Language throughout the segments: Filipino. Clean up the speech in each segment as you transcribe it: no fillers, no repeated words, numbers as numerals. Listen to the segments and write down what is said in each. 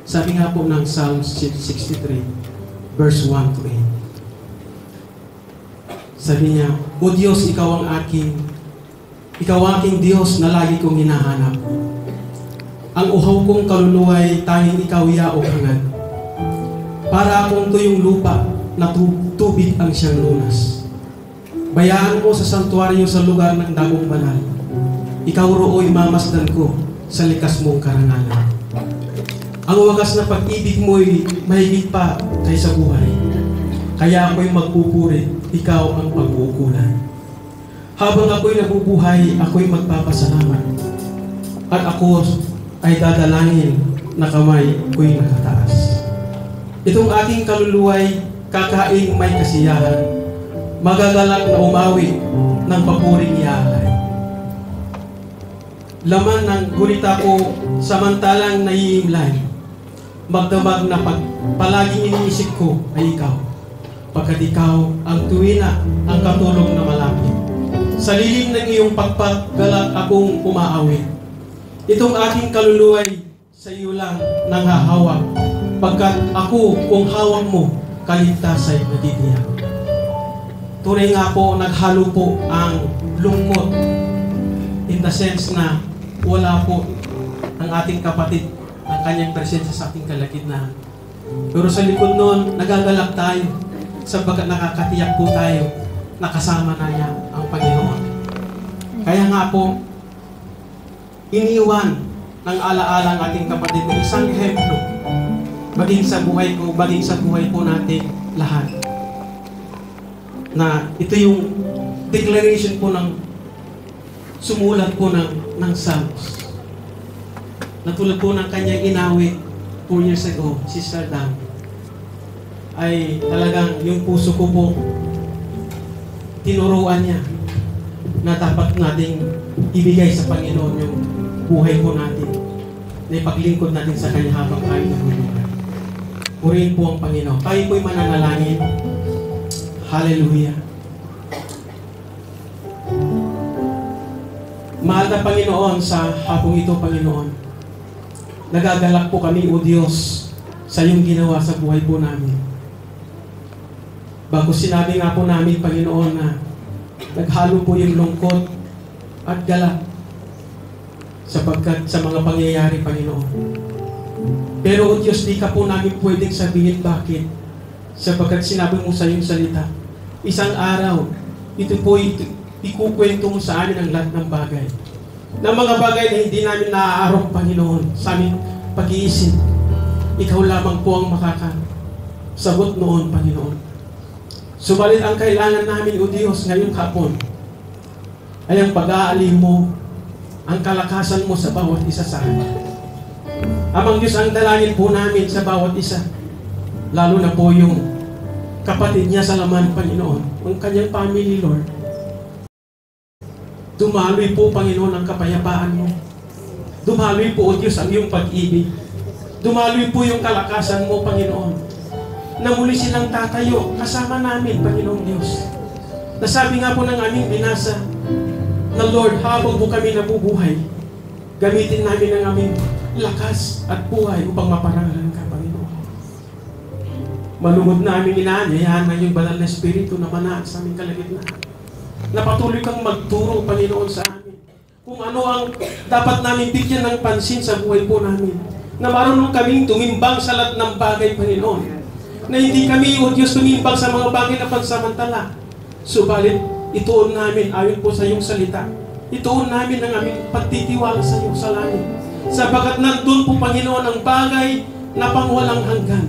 Sabi nga po ng Psalm 63, verse 1 to 8. Sabi niya, O Diyos, ikaw ang aking Diyos na lagi kong hinahanap. Ang uhaw kong kaluluwa'y tanging ikaw ya o hangad. Para akong tuyong lupa na tubig ang siyang lunas. Bayaan mo sa santuaryo sa lugar ng dagong banal. Ikaw roo'y mamasdan ko sa likas mong karangalan. Ang wagas na pag-ibig mo'y mahigit pa kaysa buhay. Kaya ako'y magpupuri, ikaw ang pag-uukulan. Habang ako'y nabubuhay, ako'y magpapasalamat. At ako ay dadalangin na kamay ko'y nakataas. Itong aking kaluluwa'y kakaing may kasiyahan, magagalak na umawi ng papuring ialay. Laman ng gulita ko samantalang naiimlay, magdamag na palaging iniisip ko ay ikaw, pagkat ikaw ang tuwina, ang katulong na malapit. Sa lilim ng iyong pagpaggalak akong umaawit. Itong aking kaluluwa'y sa iyo lang nanghahawak, pagkat ako kung hawak mo, kaligtas ay nagtitiyak. Tunay nga po, naghalo po ang lungkot in the sense na wala po ang ating kapatid, ang kanyang presensya sa ating kalagitnaan. Pero sa likod nun, nagagalak tayo sapagkat nakakatiyak po tayo na kasama na niya ang Panginoon. Kaya nga po, iniwan ng alaala ng ating kapatid ng isang ehemplo, maging sa buhay ko, maging sa buhay po natin lahat. Na ito yung declaration po ng sumulat po ng Psalms. Natulad po ng kanyang inawit 4 years ago, Sister Dan, ay talagang yung puso ko po, tinuruan niya na dapat nating ibigay sa Panginoon yung buhay po natin, na ipaglingkod natin sa Kanya habang tayo nabulugan. Purihin po ang Panginoon. Tayo po'y mananalangin. Hallelujah. Mahal na Panginoon, sa hapong ito, Panginoon, nagagalak po kami, O Diyos, sa iyong ginawa sa buhay po namin. Bago sinabi nga po namin, Panginoon, na naghalo po yung lungkot at galak sapagkat sa mga pangyayari, Panginoon. Pero, O Diyos, di ka po namin pwedeng sabihin bakit. Sapagkat sinabi mo sa iyong salita, isang araw, ito po ikukwento mo sa amin ang lahat ng bagay. Na mga bagay na hindi namin naaarok, Panginoon, sa aming pag-iisip. Ikaw lamang po ang makakasagot noon, Panginoon. Subalit ang kailangan namin, O Diyos, ngayong hapon, ay ang pag-aaliw mo, ang kalakasan mo sa bawat isa sa amin. Amang Diyos, ang dalangin po namin sa bawat isa, lalo na po yung kapatid niya sa laman, Panginoon, ang kanyang family, Lord. Dumaloy po, Panginoon, ang kapayapaan mo. Dumaloy po, O Diyos, ang iyong pag-ibig. Dumaloy po yung kalakasan mo, Panginoon, na muli silang tatayo kasama namin, Panginoong Diyos. Nasabi nga po ng aming binasa na, Lord, habang po kami nabubuhay, gamitin namin ang aming lakas at buhay upang maparangalan ka, Panginoon. Malugod na aming inaanyayahan ng iyong banal na Espiritu na manaan sa aming kalagitnaan. Na patuloy kang magturo, Panginoon, sa amin kung ano ang dapat namin bigyan ng pansin sa buhay po namin. Na marunong kaming tumimbang sa lahat ng bagay, Panginoon. Na hindi kami, O Diyos, tumimbang sa mga bagay na pansamantala. Subalit, ituon namin, ayon po sa iyong salita, ituon namin ang aming pagtitiwala sa iyo sa langit. Sapagat nandun po, Panginoon, ang bagay na pangwalang hanggan.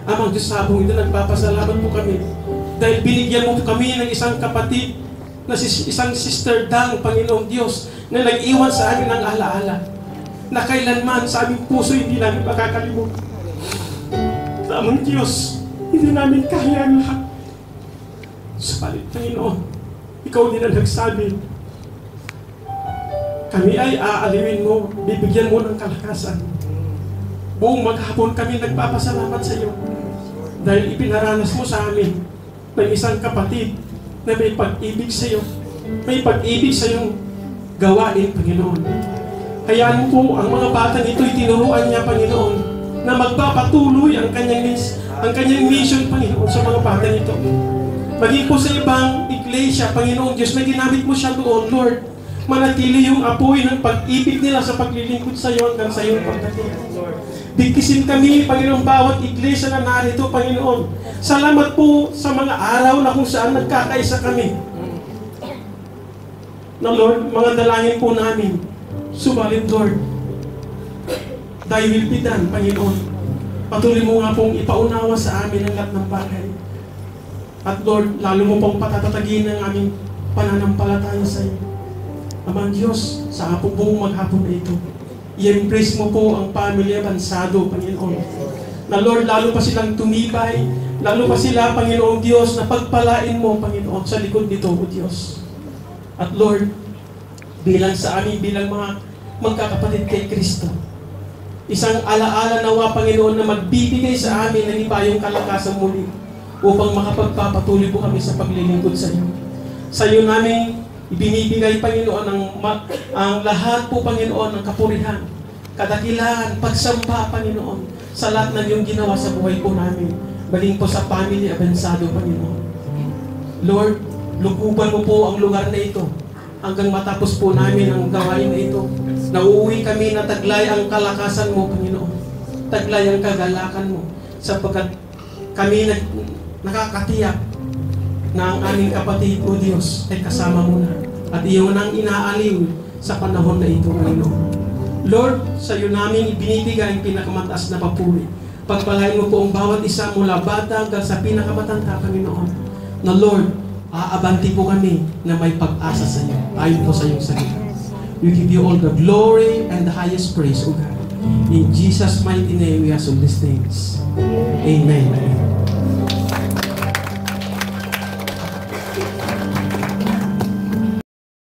Amang Diyos, sabong ito, nagpapasalamat po kami. Dahil binigyan mo kami ng isang kapatid, na isang Sister Dang, Panginoong Diyos, na nag-iwan sa amin ng alaala, na kailanman sa aming puso hindi namin makakalimutan. Amang Diyos, hindi namin kaya ang lahat. Subalit, Panginoon, ikaw din ang nagsabi, kami ay aaliwin mo, bibigyan mo ng kalakasan. Buong maghapon kami nagpapasalamat sa iyo dahil ipinaranas mo sa amin ng isang kapatid na may pag-ibig sa iyo, may pag-ibig sa iyong gawain, Panginoon. Hayaan mo po ang mga batang ito'y tinuruan niya, Panginoon, na magpapatuloy ang kanyang mission, Panginoon, sa mga bata nito. Maging po sa ibang iglesia, Panginoon Diyos, na ginamit mo siya doon, Lord, manatili yung apoy ng pag-ibig nila sa paglilingkod sa iyo hanggang sa iyong pagdating. Bigkisin kami, Panginoon, bawat iglesia na narito, Panginoon. Salamat po sa mga araw na kung saan nagkakaisa kami. Na Lord, mga dalangin po namin, subalit Lord, Thy will be done, Panginoon. Patuloy mo nga pong ipaunawa sa amin ang lahat ng bagay. At Lord, lalo mo pong patatatagin ang aming pananampalataya sa iyo. Amang Diyos, sa buong maghapon na ito, i-embrace mo po ang pamilya bansado, Panginoon. Na Lord, lalo pa silang tumibay, lalo pa sila, Panginoong Diyos, na pagpalain mo, Panginoon, sa likod nito, O Diyos. At Lord, bilang sa amin, bilang mga magkakapatid kay Kristo, isang alaala nawa, Panginoon, na magbibigay sa amin ng ibayong kalakasan muli upang makapagpapatuloy po kami sa paglilingkod sa iyo. Sa iyo namin ibinibigay, Panginoon, ang lahat po, Panginoon, ng kapurihan, kadakilaan, pagsamba, Panginoon, sa lahat ng iyong ginawa sa buhay po namin. Baling po sa family abansado, Panginoon. Lord, lukuban mo po ang lugar na ito hanggang matapos po namin ang gawain na ito. Nauuwi kami na taglay ang kalakasan mo, Panginoon. Taglay ang kagalakan mo, sapagkat kami nakakatiyak na ang aming kapatid, O Diyos, ay kasama mo na. At iyon ang inaaliw sa panahon na ito, Panginoon. Lord, sa iyo namin ibinibigay ang pinakamataas na papuri. Pagpalain mo po ang bawat isa mula bata hanggang sa pinakamatanda, Panginoon. Na Lord, aabanti po kami na may pag-asa sa iyo. Ayon po sa iyong salita. We give you all the glory and the highest praise, O God. In Jesus' mighty name, we ask all these things. Amen.